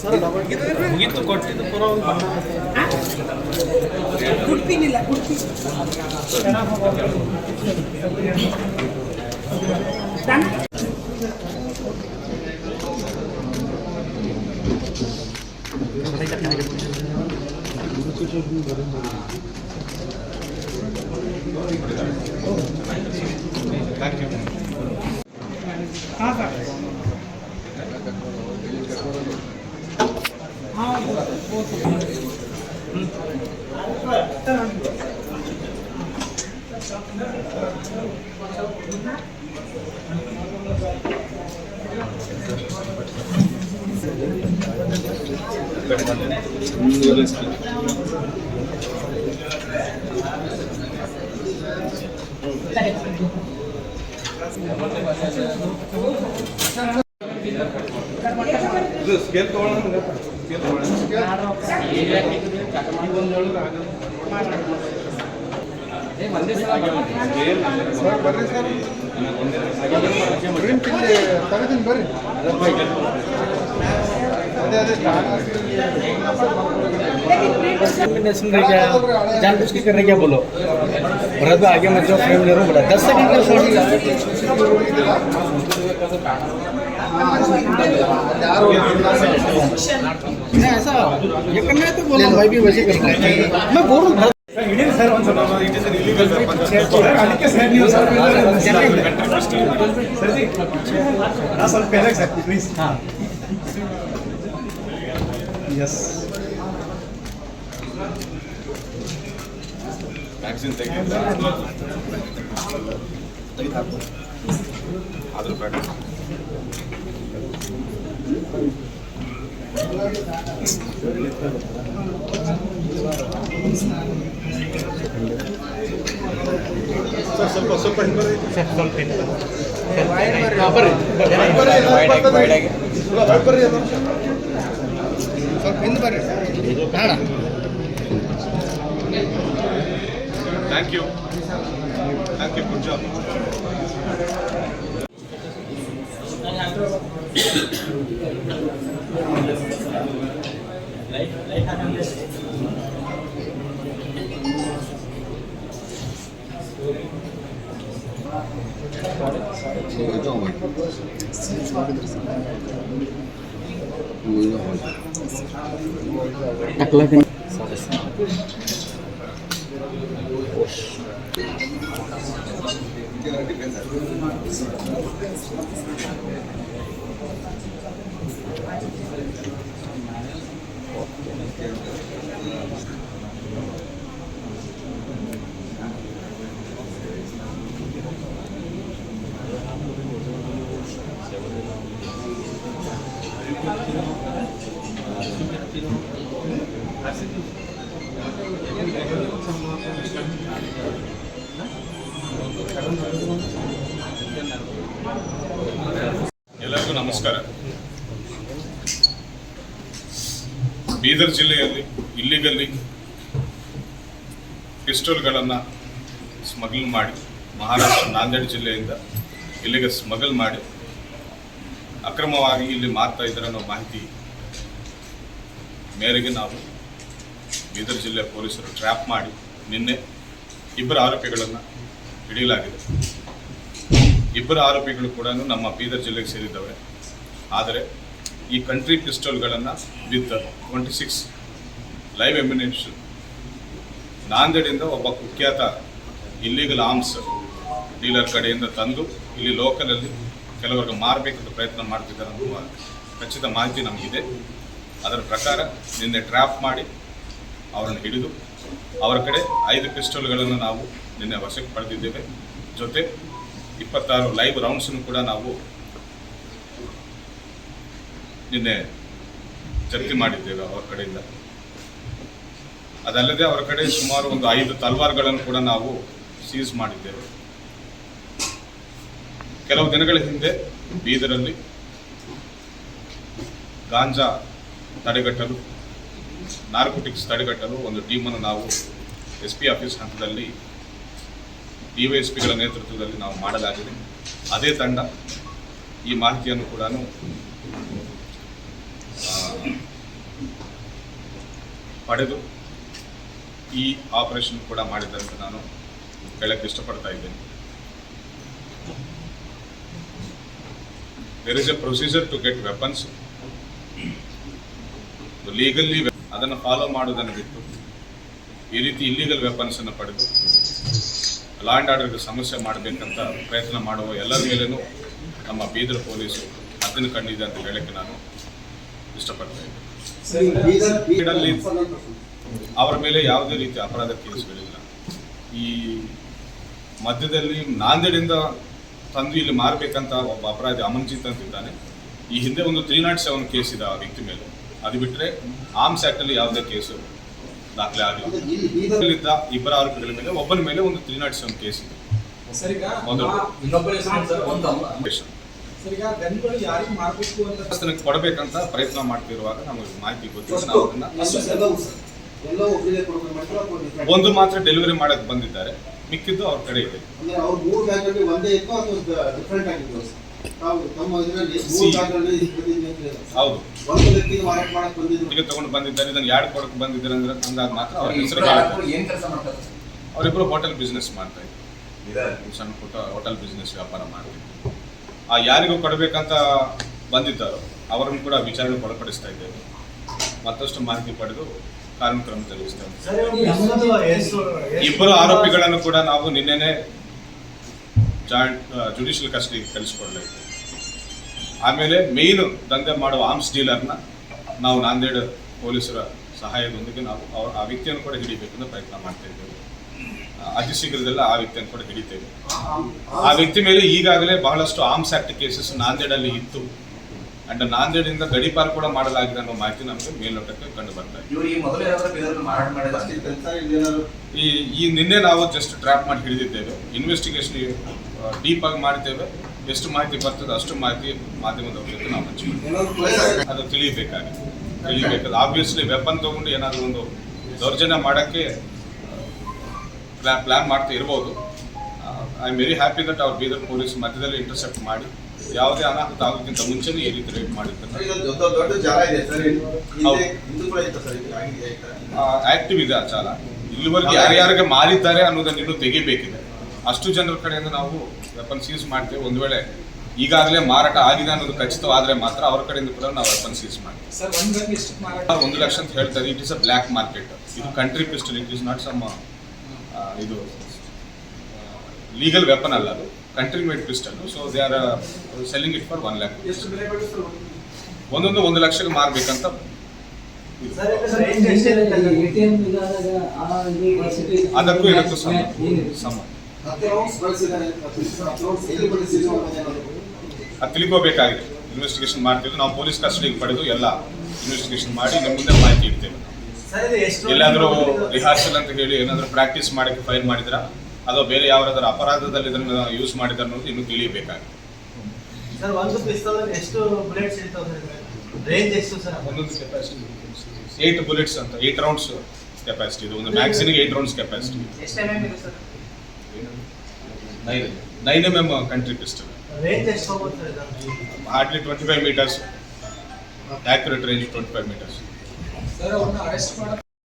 ಮುಗೀತು ಕೊಟ್ಟಿದ್ದು ಪುರ ಗುಡ್ಪಿನಿಲ್ಲ ಗುಡ್ಪಿ हाँ सर हाँ ಸ್ಕೇಲ್ ತಗೊಳ್ಳೋಣ जानबूझ के कर रहे क्या बोलो भरत आगे मत जाओ फ्रेम ले रहा हूँ बड़ा 10 सेकंड का शॉट ऐसा ये करना है तो बोलो भाई भी वैसे करना है मैं बोल रहा हूँ सर इट इज इलीगल ಅದಕ್ಕೆ ಸರ್ ನೀವು ಸರ್ ಜಿ ನಾ ಸ್ವಲ್ಪ ಪೆಲೆಕ್ಸ್ ಹಾಕಿ ಪ್ಲೀಸ್ ಹಾಂ ಯಸ್ ವ್ಯಾಕ್ಸಿನ್ ತೆಗೆದು ಆದರೂ ಬೇಡ ಸ್ವಲ್ಪ ಹಿಂಬರಿ ಸ್ವಲ್ಪ ಹಿಂಬರಿ ಥ್ಯಾಂಕ್ ಯು ಗುಡ್ ಜಾಬ್ ಎಲ್ಲರಿಗೂ ನಮಸ್ಕಾರ. ಬೀದರ್ ಜಿಲ್ಲೆಯಲ್ಲಿ ಇಲ್ಲಿಗಲ್ಲಿ ಪಿಸ್ಟೋಲ್ಗಳನ್ನು ಸ್ಮಗ್ಲ್ ಮಾಡಿ ಮಹಾರಾಷ್ಟ್ರ ನಾಂದೇಡ್ ಜಿಲ್ಲೆಯಿಂದ ಇಲ್ಲಿಗೆ ಸ್ಮಗಲ್ ಮಾಡಿ ಅಕ್ರಮವಾಗಿ ಇಲ್ಲಿ ಮಾರ್ತಾ ಇದ್ದಾರೆ ಅನ್ನೋ ಮಾಹಿತಿ ಮೇರೆಗೆ ನಾವು ಬೀದರ್ ಜಿಲ್ಲೆಯ ಪೊಲೀಸರು ಟ್ರ್ಯಾಪ್ ಮಾಡಿ ನಿನ್ನೆ ಇಬ್ಬರು ಆರೋಪಿಗಳನ್ನು ಹಿಡಿಯಲಾಗಿದೆ. ಇಬ್ಬರು ಆರೋಪಿಗಳು ಕೂಡ ನಮ್ಮ ಬೀದರ್ ಜಿಲ್ಲೆಗೆ ಸೇರಿದ್ದವೆ. ಆದರೆ ಈ ಕಂಟ್ರಿ ಪಿಸ್ಟೋಲ್ಗಳನ್ನು ವಿತ್ 26 ಲೈವ್ ಎಮ್ಯುನಿಷನ್ ನಾಂದೇಡಿಂದ ಒಬ್ಬ ಕುಖ್ಯಾತ ಇಲ್ಲೀಗಲ್ ಆರ್ಮ್ಸ್ ಡೀಲರ್ ಕಡೆಯಿಂದ ತಂದು ಇಲ್ಲಿ ಲೋಕಲಲ್ಲಿ ಕೆಲವರಿಗೆ ಮಾರಬೇಕಂತ ಪ್ರಯತ್ನ ಮಾಡ್ತಿದ್ದಾರೆ ಅನ್ನುವ ಖಚಿತ ಮಾಹಿತಿ ನಮಗಿದೆ. ಅದರ ಪ್ರಕಾರ ನಿನ್ನೆ ಟ್ರ್ಯಾಪ್ ಮಾಡಿ ಅವರನ್ನು ಹಿಡಿದು ಅವರ ಕಡೆ 5 ಪಿಸ್ಟೋಲ್ಗಳನ್ನು ನಾವು ನಿನ್ನೆ ವಶಕ್ಕೆ ಪಡೆದಿದ್ದೇವೆ. ಜೊತೆ 26 ಲೈವ್ ರೌಂಡ್ಸನ್ನು ಕೂಡ ನಾವು ನಿನ್ನೆ ಜಪ್ತಿ ಮಾಡಿದ್ದೇವೆ ಅವರ ಕಡೆಯಿಂದ. ಅದಲ್ಲದೆ ಅವರ ಕಡೆ ಸುಮಾರು ಒಂದು 5 ತಲ್ವಾರ್ಗಳನ್ನು ಕೂಡ ನಾವು ಸೀಸ್ ಮಾಡಿದ್ದೇವೆ. ಕೆಲವು ದಿನಗಳ ಹಿಂದೆ ಬೀದರಲ್ಲಿ ಗಾಂಜಾ ತಡೆಗಟ್ಟಲು, ನಾರ್ಕೋಟಿಕ್ಸ್ ತಡೆಗಟ್ಟಲು ಒಂದು ಟೀಮನ್ನು ನಾವು SP ಆಫೀಸ್ ಹಂತದಲ್ಲಿ DYSPಗಳ ನೇತೃತ್ವದಲ್ಲಿ ನಾವು ಮಾಡಲಾಗಿದೆ. ಅದೇ ತಂಡ ಈ ಮಾಹಿತಿಯನ್ನು ಕೂಡ ಪಡೆದು ಈ ಆಪರೇಷನ್ ಕೂಡ ಮಾಡಿದಂತ ನಾನು ಹೇಳಕ್ಕೆ ಇಷ್ಟಪಡ್ತಾ ಇದ್ದೇನೆ. There is a procedure to get weapons. Legally ಅದನ್ನು ಫಾಲೋ ಮಾಡೋದನ್ನು ಬಿಟ್ಟು ಈ ರೀತಿ ಇಲ್ಲೀಗಲ್ ವೆಪನ್ಸನ್ನು ಪಡೆದು ಲಾ ಆ್ಯಂಡ್ ಆರ್ಡರ್ಗೆ ಸಮಸ್ಯೆ ಮಾಡಬೇಕಂತ ಪ್ರಯತ್ನ ಮಾಡುವ ಎಲ್ಲರ ಮೇಲೇನೂ ನಮ್ಮ ಬೀದರ್ ಪೊಲೀಸರು ಅದನ್ನು ಕಂಡಿದೆ ಅಂತ ಹೇಳಕ್ಕೆ ನಾನು ಇಷ್ಟಪಡ್ತಾ ಇದ್ದೇನೆ. ಅವರ ಮೇಲೆ ಯಾವುದೇ ರೀತಿ ಅಪರಾಧ ಕೇಸ್ಗಳಿಲ್ಲ. ಈ ಮಧ್ಯದಲ್ಲಿ ನಾಂದೇಡಿಂದ ತಂದು ಇಲ್ಲಿ ಮಾರಬೇಕಂತ ಒಬ್ಬ ಅಪರಾಧಿ ಅಮನ್ಜಿತ್ ಅಂತಿದ್ದಾನೆ. ಈ ಹಿಂದೆ ಒಂದು 307 ಕೇಸ್ ಇದೆ ಆ ವ್ಯಕ್ತಿ ಮೇಲೆ. ಅದು ಬಿಟ್ಟರೆ ಆರ್ಮ್ಸ್ ಆ್ಯಕ್ಟಲ್ಲಿ ಯಾವುದೇ ಕೇಸು ದಾಖಲೆ ಆಗಿಲ್ಲ. ಇಲ್ಲಿದ್ದ ಇಬ್ಬರ ಆರೋಪಿಗಳ ಮೇಲೆ ಒಬ್ಬನ ಮೇಲೆ ಒಂದು 307 ಕೇಸ್ ಇದೆ. ಕೊಡಬೇಕಂತ ಪ್ರಯತ್ನ ಮಾಡ್ತಿರುವಾಗ ನಮಗೆ ಮಾಹಿತಿ ಗೊತ್ತಿದೆ. ನಾವು ಅದನ್ನ ಒಂದು ಮಾತ್ರ ಡೆಲಿವರಿ ಮಾಡಕ್ಕೆ ಬಂದಿದ್ದಾರೆ, ಮಿಕ್ಕಿದ್ದು ಅವ್ರ ಕಡೆ ಇದೆ. ಹೌದು, ಈಗ ತಗೊಂಡು ಬಂದಿದ್ದಾರೆ. ಇದನ್ನು ಯಾರು ಕೊಡಕ್ಕೆ ಬಂದಿದ್ದಾರೆ ಅಂದ್ರೆ ಅಂದಾಗ ಮಾತ್ರ ಅವ್ರ ಹೆಸರು. ಅವರಿಬ್ಬರು ಹೋಟೆಲ್ ಬಿಸ್ನೆಸ್ ಮಾಡ್ತಾ ಇದ್ದಾರೆ, ಸಣ್ಣ ಪುಟ್ಟ ಹೋಟೆಲ್ ಬಿಸ್ನೆಸ್ ವ್ಯಾಪಾರ ಮಾಡ್ತಿದ್ರು. ಆ ಯಾರಿಗೂ ಕೊಡಬೇಕಂತ ಬಂದಿದ್ದಾರೋ ಅವರನ್ನು ಕೂಡ ವಿಚಾರಣೆಗೆ ಒಳಪಡಿಸ್ತಾ ಇದ್ದೇವೆ. ಮತ್ತಷ್ಟು ಮಾಹಿತಿ ಪಡೆದು ಕಾನೂನು ಕ್ರಮ ಜರುಗಿಸ್ತೇವೆ. ಇಬ್ಬರು ಆರೋಪಿಗಳನ್ನು ಕೂಡ ನಾವು ನಿನ್ನೆನೆ ಜಾಯಿಂಟ್ ಜುಡಿಷಿಯಲ್ ಕಸ್ಟಡಿಗೆ ಕಳಿಸಿಕೊಡಲಾಯಿತು. ಆಮೇಲೆ ಮೇಯ್ನ್ ದಂಧೆ ಮಾಡುವ ಆರ್ಮ್ಸ್ ಡೀಲರ್ನ ನಾವು ನಾಂದೇಡ್ ಪೊಲೀಸರ ಸಹಾಯದೊಂದಿಗೆ ನಾವು ಆ ವ್ಯಕ್ತಿಯನ್ನು ಕೂಡ ಹಿಡಿಬೇಕಂತ ಪ್ರಯತ್ನ ಮಾಡ್ತಾ ಇದ್ದೇವೆ. ಅತಿ ಶೀಘ್ರದಲ್ಲ ಆ ವ್ಯಕ್ತಿಯನ್ನು ಕೂಡ ಹಿಡಿತೇವೆ. ಆ ವ್ಯಕ್ತಿ ಮೇಲೆ ಈಗಾಗಲೇ ಬಹಳಷ್ಟು ಆರ್ಮ್ಸ್ ಆಕ್ಟ್ ಕೇಸಸ್ ನಾಂದೇಡಲ್ಲಿ ಇತ್ತು. ಅಂಡ್ ನಾಂದೇಡಿಂದ ಗಡೀಪಾರು ಕೂಡ ಮಾಡಲಾಗಿದೆ ಅನ್ನೋ ಮಾಹಿತಿ ನಮಗೆ ಮೇಲ್ನೋಟಕ್ಕೆ ಕಂಡು ಬರ್ತಾ ಇದೆ. ಈ ನಿನ್ನೆ ನಾವು ಜಸ್ಟ್ ಟ್ರ್ಯಾಪ್ ಮಾಡಿ ಹಿಡಿದಿದ್ದೇವೆ. ಇನ್ವೆಸ್ಟಿಗೇಷನ್ ಡೀಪ್ ಆಗಿ ಮಾಡ್ತೇವೆ. ಎಷ್ಟು ಮಾಹಿತಿ ಬರ್ತದೆ ಅಷ್ಟು ಮಾಹಿತಿ ಮಾಧ್ಯಮದ ಜೊತೆ ನಾವು ಹಂಚ್ಕೊಳ್ತೇವೆ. ಅದು ತಿಳಿಬೇಕಾದ ಆಬ್ವಿಯಸ್ಲಿ ವೆಪನ್ ತಗೊಂಡು ಏನಾದರೂ ಒಂದು ದೌರ್ಜನ್ಯ ಮಾಡೋಕ್ಕೆ ಪ್ಲಾನ್ ಮಾಡ್ತಾ ಇರ್ಬೋದು. I am very happy that ಅವ್ರ ಬೀದರ್ ಪೊಲೀಸ್ ಮಧ್ಯದಲ್ಲಿ ಇಂಟರ್ಸೆಪ್ಟ್ ಮಾಡಿ ಯಾವುದೇ ಅನಾಹುತ ಆಗೋಕ್ಕಿಂತ ಮುಂಚೆನೇ ಈ ರೀತಿ ರೇಟ್ ಮಾಡಿದ್ದಾರೆ. ಆಕ್ಟಿವ್ ಇದೆ ಆ ಚಾಲ. ಇಲ್ಲಿವರೆಗೆ ಯಾರ್ಯಾರಿಗೆ ಮಾರಿದ್ದಾರೆ ಅನ್ನೋದನ್ನು ಇನ್ನೂ ತೆಗಿಬೇಕಿದೆ. ಅಷ್ಟು ಜನರ ಕಡೆಯಿಂದ ನಾವು ವೆಪನ್ ಸೀಸ್ ಮಾಡ್ತೇವೆ. ಒಂದು ವೇಳೆ ಈಗಾಗಲೇ ಮಾರಾಟ ಆಗಿದೆ ಅನ್ನೋದು ಖಚಿತವಾದರೆ ಮಾತ್ರ ಅವರ ಕಡೆಯಿಂದ ಕೂಡ ನಾವು ವೆಪನ್ ಸೀಸ್ ಮಾಡ್ತೀವಿ. 1 ಲಕ್ಷ ಅಂತ ಹೇಳ್ತಾರೆ. It is a black market. ಇದು country pistol, it is not some ಇದು ಲೀಗಲ್ ವೆಪನ್ ಅಲ್ಲ, ಅದು country made pistol. So they are selling it for 1 lakh. ಒಂದೊಂದು 1 ಲಕ್ಷಕ್ಕೆ ಮಾರಬೇಕಂತ. ಅದಕ್ಕೂ ಇದಕ್ಕೂ ಸಂಬಂಧ ಅದು ತಿಳ್ಕೋಬೇಕಾಗಿದೆ. ಇನ್ವೆಸ್ಟಿಗೇಷನ್ ಮಾಡ್ತಿದ್ದು ನಾವು ಪೊಲೀಸ್ ಕಸ್ಟಡಿಗೆ ಪಡೆದು ಎಲ್ಲ ಇನ್ವೆಸ್ಟಿಗೇಷನ್ ಮಾಡಿ ನಿಮ್ಮ ಮುಂದೆ ಮಾಹಿತಿ ಇಡ್ತೇವೆ. ಎಲ್ಲಾದರೂ ರಿಹಾರ್ಸಲ್ ಅಂತ ಹೇಳಿ ಏನಾದರೂ ಪ್ರಾಕ್ಟೀಸ್ ಮಾಡೋಕ್ಕೆ ಫೈಲ್ ಮಾಡಿದ್ರ ಅಥವಾ ಬೇರೆ ಯಾವ್ದಾದ್ರು ಅಪರಾಧದಲ್ಲಿ ಇದನ್ನು ಯೂಸ್ ಮಾಡಿದ್ರೆ ಅನ್ನೋದು ಇನ್ನೂ ತಿಳಿಯಬೇಕಾಗಿದೆ. ಒಂದೊಂದು ಕೆಪಾಸಿಟಿ 8 ಬುಲೆಟ್ಸ್ ಅಂತ 8 ರೌಂಡ್ಸ್ ಕೆಪಾಸಿಟಿ ಇದೆ. ಒಂದು ಮ್ಯಾಗ್ಝಿನ್ಗೆ 8 rounds capacity. 9 mm country pistol. Hardly 25 meters. Accurate range 25 meters. Sir ಅವ್ರನ್ನ ಅರೆಸ್ಟ್